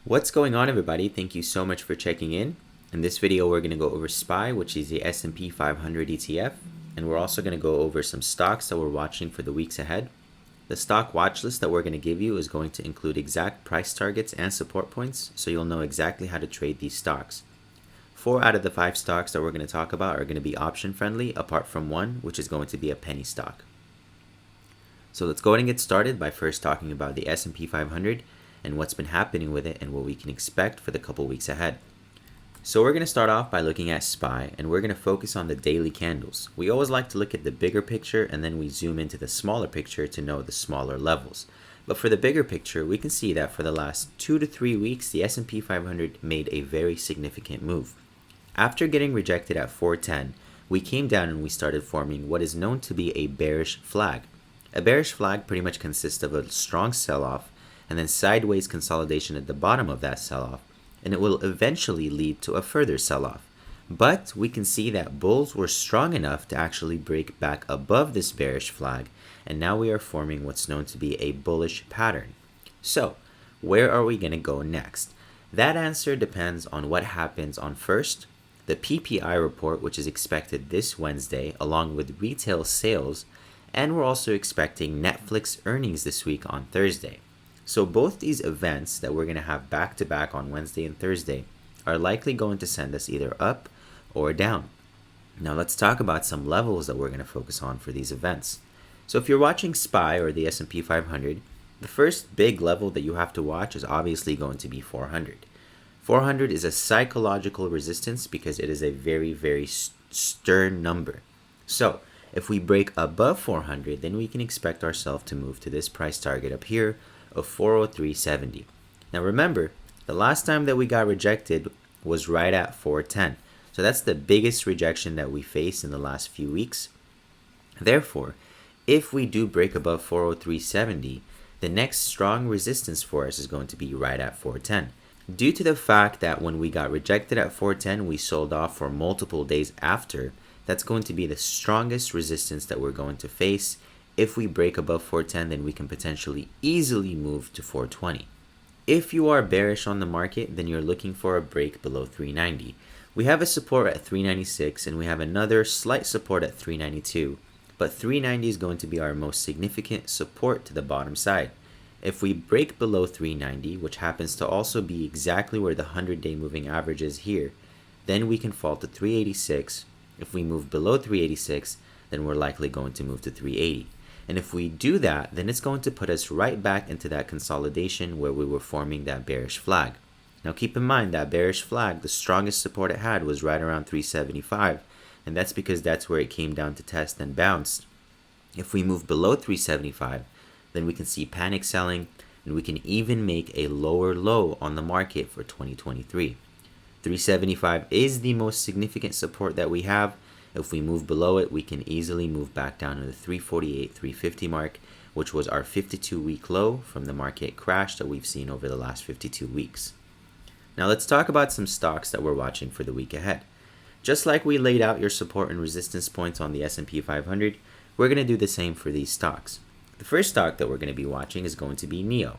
What's going on, everybody? Thank you so much for checking in. In this video, we're going to go over SPY, which is the S&P 500 ETF, and we're also going to go over some stocks that we're watching for the weeks ahead. The stock watch list that we're going to give you is going to include exact price targets and support points, so you'll know exactly how to trade these stocks. 4 out of the 5 stocks that we're going to talk about are going to be option friendly, apart from one, which is going to be a penny stock. So let's go ahead and get started by first talking about the S&P 500 and what's been happening with it and what we can expect for the couple weeks ahead. So we're going to start off by looking at SPY, and we're going to focus on the daily candles. We always like to look at the bigger picture, and then we zoom into the smaller picture to know the smaller levels. But for the bigger picture, we can see that for the last 2 to 3 weeks, the S&P 500 made a very significant move. After getting rejected at 410, we came down and we started forming what is known to be a bearish flag. A bearish flag pretty much consists of a strong sell-off and then sideways consolidation at the bottom of that sell-off, and it will eventually lead to a further sell-off. But we can see that bulls were strong enough to actually break back above this bearish flag, and now we are forming what's known to be a bullish pattern. So, where are we going to go next? That answer depends on what happens on first, the PPI report, which is expected this Wednesday, along with retail sales, and we're also expecting Netflix earnings this week on Thursday. So both these events that we're going to have back-to-back on Wednesday and Thursday are likely going to send us either up or down. Now let's talk about some levels that we're going to focus on for these events. So if you're watching SPY or the S&P 500, the first big level that you have to watch is obviously going to be 400. 400 is a psychological resistance because it is a very, very stern number. So if we break above 400, then we can expect ourselves to move to this price target up here of 403.70. Now remember, the last time that we got rejected was right at 410. So that's the biggest rejection that we faced in the last few weeks. Therefore, if we do break above 403.70, the next strong resistance for us is going to be right at 410. Due to the fact that when we got rejected at 410, we sold off for multiple days after, that's going to be the strongest resistance that we're going to face. If we break above 410, then we can potentially easily move to 420. If you are bearish on the market, then you're looking for a break below 390. We have a support at 396 and we have another slight support at 392, but 390 is going to be our most significant support to the bottom side. If we break below 390, which happens to also be exactly where the 100-day moving average is here, then we can fall to 386. If we move below 386, then we're likely going to move to 380. And if we do that, then it's going to put us right back into that consolidation where we were forming that bearish flag. Now keep in mind that bearish flag, the strongest support it had was right around 375, and that's because that's where it came down to test and bounced. If we move below 375, then we can see panic selling, and we can even make a lower low on the market for 2023. 375 is the most significant support that we have. If we move below it, we can easily move back down to the 348, 350 mark, which was our 52-week low from the market crash that we've seen over the last 52 weeks. Now let's talk about some stocks that we're watching for the week ahead. Just like we laid out your support and resistance points on the S&P 500, we're going to do the same for these stocks. The first stock that we're going to be watching is going to be NIO.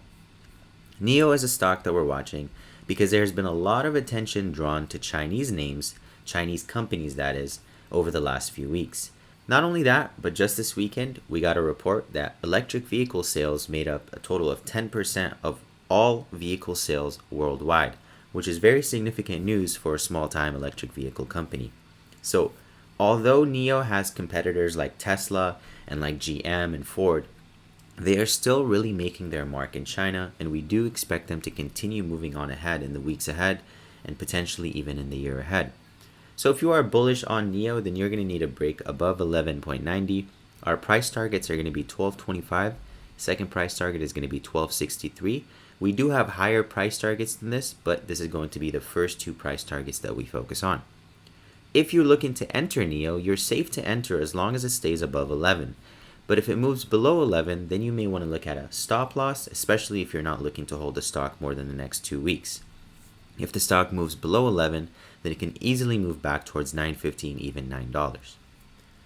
NIO is a stock that we're watching because there's been a lot of attention drawn to Chinese names, Chinese companies that is, over the last few weeks. Not only that, but just this weekend, we got a report that electric vehicle sales made up a total of 10% of all vehicle sales worldwide, which is very significant news for a small-time electric vehicle company. So, although NIO has competitors like Tesla and like GM and Ford, they are still really making their mark in China, and we do expect them to continue moving on ahead in the weeks ahead and potentially even in the year ahead. So if you are bullish on NIO, then you're going to need a break above 11.90. Our price targets are going to be 12.25. Second price target is going to be 12.63. We do have higher price targets than this, but this is going to be the first 2 price targets that we focus on. If you're looking to enter NIO, you're safe to enter as long as it stays above 11. But if it moves below 11, then you may want to look at a stop loss, especially if you're not looking to hold the stock more than the next 2 weeks. If the stock moves below 11, then it can easily move back towards $9.15, even $9.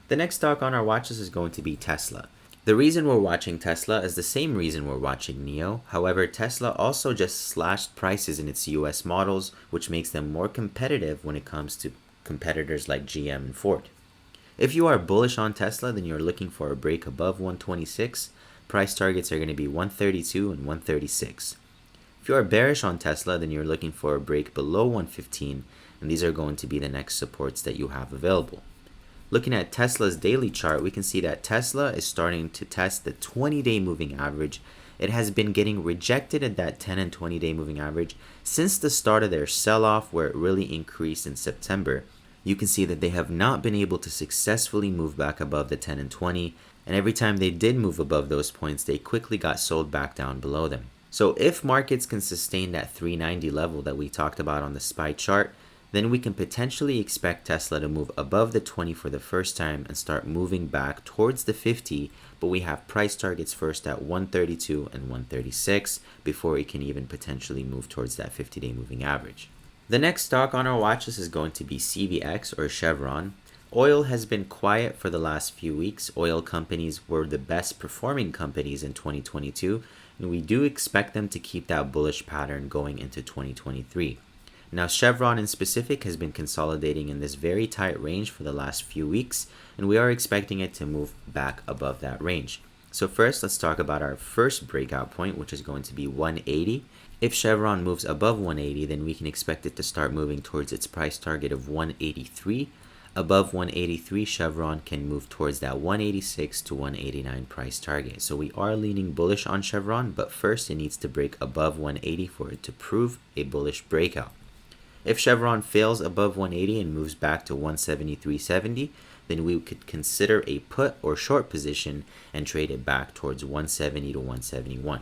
The next stock on our watch list is going to be Tesla. The reason we're watching Tesla is the same reason we're watching NIO. However, Tesla also just slashed prices in its US models, which makes them more competitive when it comes to competitors like GM and Ford. If you are bullish on Tesla, then you're looking for a break above 126. Price targets are going to be 132 and 136. If you are bearish on Tesla, then you're looking for a break below 115, and these are going to be the next supports that you have available. Looking at Tesla's daily chart, we can see that Tesla is starting to test the 20-day moving average. It has been getting rejected at that 10 and 20-day moving average since the start of their sell-off, where it really increased in September. You can see that they have not been able to successfully move back above the 10 and 20, and every time they did move above those points, they quickly got sold back down below them. So if markets can sustain that 390 level that we talked about on the SPY chart, then we can potentially expect Tesla to move above the 20 for the first time and start moving back towards the 50, but we have price targets first at 132 and 136 before it can even potentially move towards that 50-day moving average. The next stock on our watch list is going to be CVX or Chevron. Oil has been quiet for the last few weeks. Oil companies were the best performing companies in 2022, and we do expect them to keep that bullish pattern going into 2023. Now, Chevron in specific has been consolidating in this very tight range for the last few weeks, and we are expecting it to move back above that range. So first, let's talk about our first breakout point, which is going to be 180. If Chevron moves above 180, then we can expect it to start moving towards its price target of 183. Above 183, Chevron can move towards that 186 to 189 price target. So we are leaning bullish on Chevron, but first it needs to break above 180 for it to prove a bullish breakout. If Chevron fails above 180 and moves back to 173.70, then we could consider a put or short position and trade it back towards 170 to 171.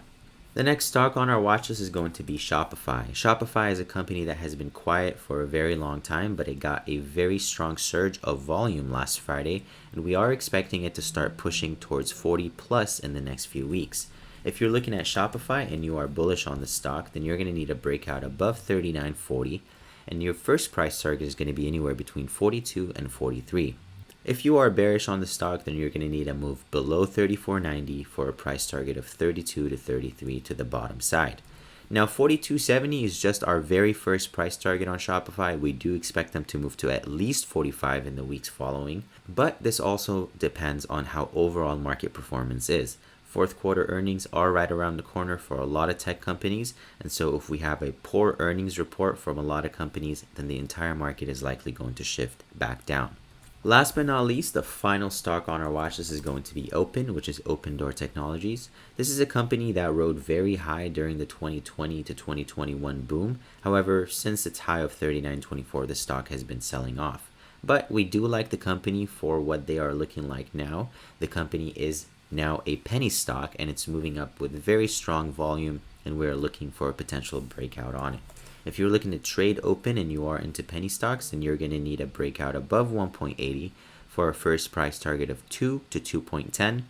The next stock on our watch list is going to be Shopify. Shopify is a company that has been quiet for a very long time, but it got a very strong surge of volume last Friday, and we are expecting it to start pushing towards 40 plus in the next few weeks. If you're looking at Shopify and you are bullish on the stock, then you're going to need a breakout above 39.40, and your first price target is going to be anywhere between 42 and 43. If you are bearish on the stock, then you're going to need a move below 34.90 for a price target of 32 to 33 to the bottom side. Now, 42.70 is just our very first price target on Shopify. We do expect them to move to at least 45 in the weeks following, but this also depends on how overall market performance is. Fourth quarter earnings are right around the corner for a lot of tech companies, and so if we have a poor earnings report from a lot of companies, then the entire market is likely going to shift back down. Last but not least, the final stock on our watch list is going to be Open, which is Open Door Technologies. This is a company that rode very high during the 2020 to 2021 boom. However, since its high of 39.24, the stock has been selling off. But we do like the company for what they are looking like now. The company is now a penny stock, and it's moving up with very strong volume, and we're looking for a potential breakout on it. If you're looking to trade Open and you are into penny stocks, then you're going to need a breakout above 1.80 for a first price target of 2 to 2.10.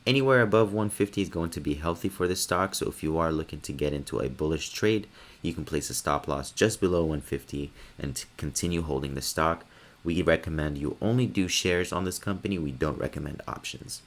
Anywhere above 150 is going to be healthy for the stock, so if you are looking to get into a bullish trade, you can place a stop loss just below 150 and continue holding the stock. We recommend you only do shares on this company. We don't recommend options.